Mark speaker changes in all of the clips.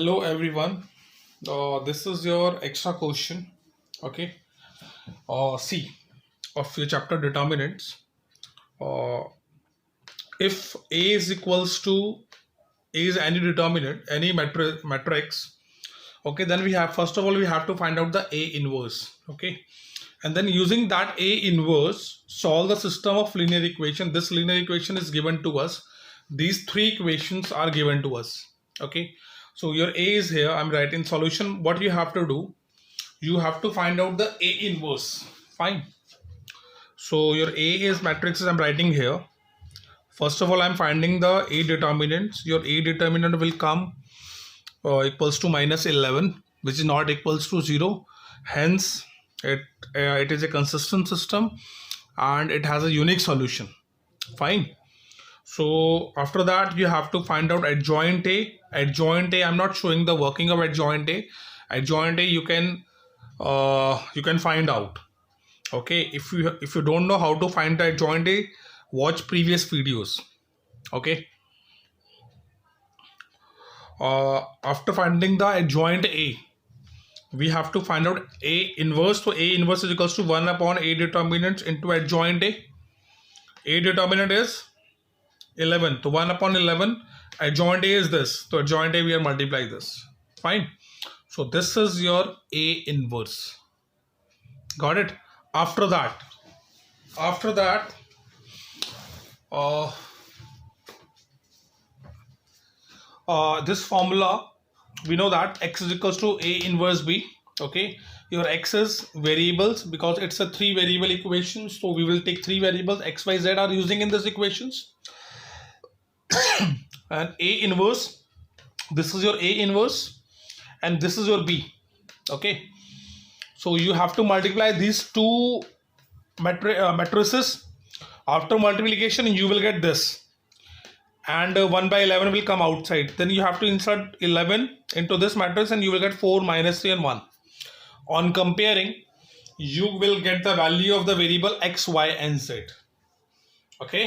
Speaker 1: Hello everyone. This is your extra question. Okay. C of your chapter determinants. Uh, if A is equals to A is any determinant, any matrix. Okay. Then we have first of all we have to find out the A inverse. Okay. And then using that A inverse, solve the system of linear equation. This linear equation is given to us. These three equations are given to us. Okay. So your A is here. I'm writing solution. What you have to do, you have to find out the A inverse. Fine. So your A is matrices I'm writing here. First of all, I'm finding the A determinants. Your A determinant will come equals to -11, which is not equals to 0. Hence, it is a consistent system and it has a unique solution. Fine. So after that, you have to find out adjoint A. Adjoint A, I'm not showing the working of adjoint A. Adjoint A, you can find out. Okay, if you don't know how to find the adjoint A, watch previous videos. Okay. After finding the adjoint A, we have to find out A inverse. So A inverse is equals to 1 upon A determinant into adjoint A. A determinant is 11. So 1 upon 11. Adjoint A is this. So adjoint A we are multiply this. Fine. So this is your A inverse. Got it? After that, this formula, we know that x is equals to A inverse B. Okay, your x is variables because it's a 3 variable equation, so we will take 3 variables x, y, z are using in this equations. And A inverse, this is your A inverse and this is your B. Okay, so you have to multiply these two matrices. After multiplication you will get this, and 1 by 11 will come outside. Then you have to insert 11 into this matrix and you will get 4, -3 and 1. On comparing, you will get the value of the variable x, y and z. Okay.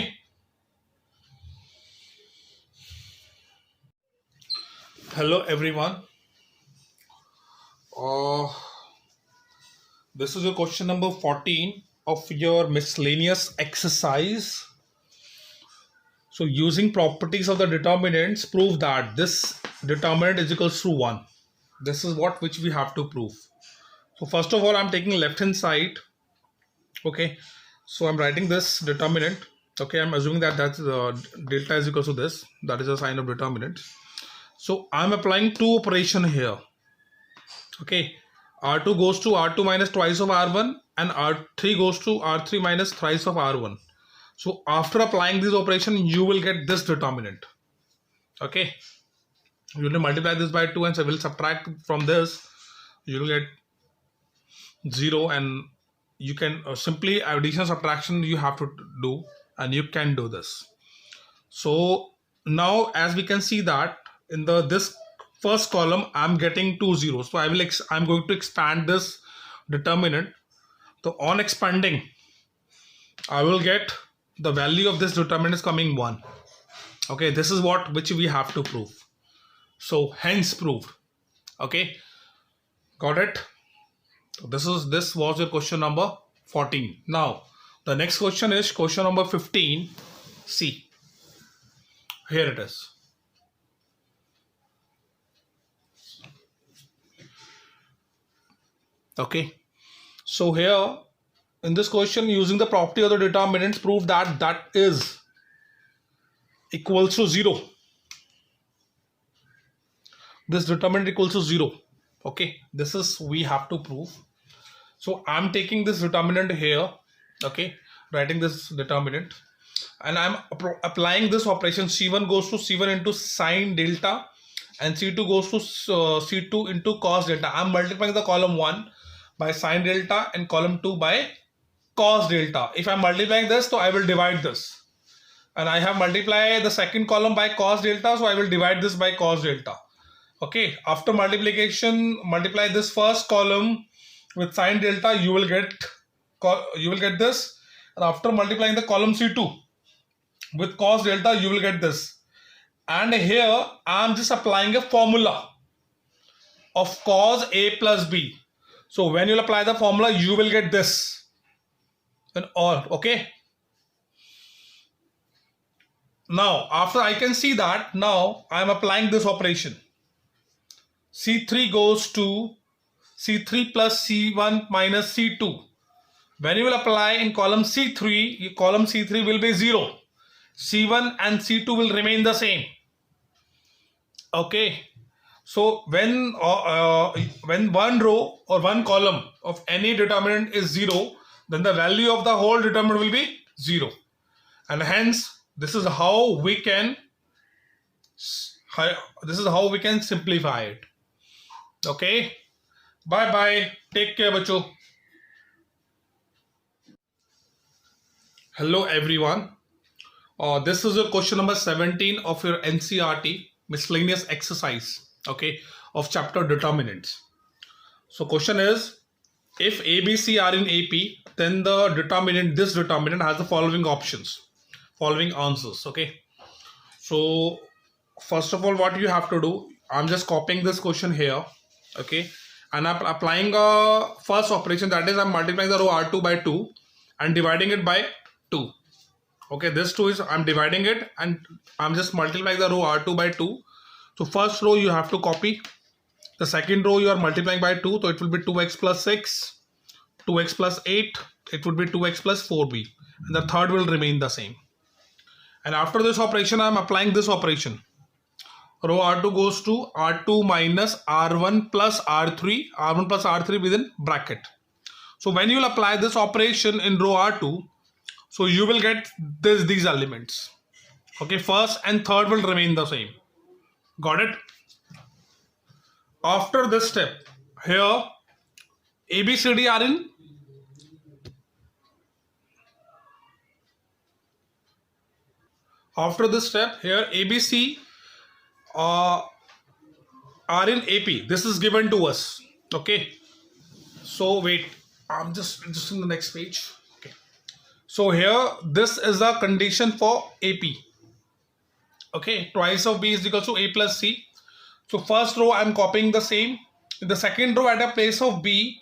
Speaker 1: Hello everyone. This is your question number 14 of your miscellaneous exercise. So using properties of the determinants, prove that this determinant is equals to 1. This is which we have to prove. So first of all, I'm taking left hand side. Okay, so I'm writing this determinant. Okay, I'm assuming that that's delta is equal to this. That is a sign of determinant. So I'm applying two operation here. Okay, R2 goes to R2 minus twice of R1 and R3 goes to R3 minus thrice of R1. So after applying this operation, you will get this determinant. Okay, you will multiply this by 2 and so will subtract from this. You will get 0, and you can simply addition subtraction you have to do, and you can do this. So now as we can see that in this first column I'm getting 2 zeros, so I'm going to expand this determinant. So on expanding, I will get the value of this determinant is coming 1. Okay, this is which we have to prove. So hence proved. Okay, got it? So this was your question number 14. Now the next question is question number 15. See, here it is. Okay, so here in this question, using the property of the determinants, prove that is equals to 0. This determinant equals to 0. Okay, this is we have to prove. So I'm taking this determinant here. Okay, writing this determinant, and I'm applying this operation. C1 goes to C1 into sine delta, and C2 goes to C2 into cos delta. I'm multiplying the column 1 by sine delta and column 2 by cos delta. If I'm multiplying this, so I will divide this, and I have multiplied the second column by cos delta, so I will divide this by cos delta. Okay, after multiplication, multiply this first column with sine delta, you will get this, and after multiplying the column C2 with cos delta, you will get this. And here I am just applying a formula. of cos A plus B. So when you'll apply the formula, you will get this. And all, okay. Now, after I can see that, now I am applying this operation. C3 goes to C3 plus C1 minus C2. When you will apply in column C3, column C3 will be 0. C1 and C2 will remain the same. Okay. So when one row or one column of any determinant is 0, then the value of the whole determinant will be 0. And hence, this is how we can simplify it. Okay. Bye bye. Take care, bacho. Hello everyone. This is a question number 17 of your NCERT miscellaneous exercise, okay, of chapter determinants. So question is, if ABC are in AP, then this determinant has the following options, following answers, okay. So first of all, what you have to do, I'm just copying this question here, okay, and I'm applying a first operation, that is I'm multiplying the row R2 by 2 and dividing it by 2. Okay, this 2 is, I'm dividing it and I'm just multiplying the row R2 by 2. So first row you have to copy. The second row you are multiplying by 2. So it will be 2x plus 6, 2x plus 8. It would be 2x plus 4b. And the third will remain the same. And after this operation, I'm applying this operation. Row R2 goes to R2 minus R1 plus R3. R1 plus R3 within bracket. So when you will apply this operation in row R2, so you will get these elements. Okay, first and third will remain the same. Got it? After this step, here A, B, C, D are in. After this step, here A, B, C are in AP. This is given to us. Okay. So wait, I'm just in the next page. Okay. So here, this is the condition for AP. Okay, twice of B is equal to A plus C. So first row, I'm copying the same. In the second row, at a place of B,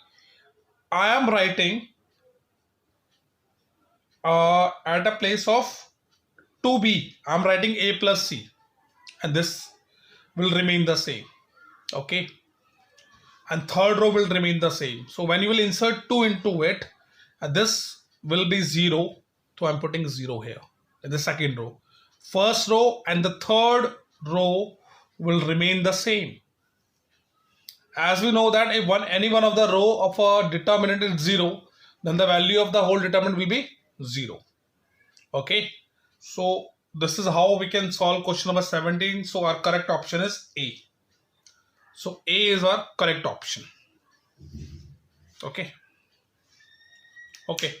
Speaker 1: I am writing at a place of 2B, I'm writing A plus C. And this will remain the same. Okay. And third row will remain the same. So when you will insert 2 into it, this will be 0. So I'm putting 0 here in the second row. First row and the third row will remain the same. As we know that if any one of the row of a determinant is 0, then the value of the whole determinant will be 0. Okay. So this is how we can solve question number 17. So our correct option is A. So A is our correct option. Okay. Okay.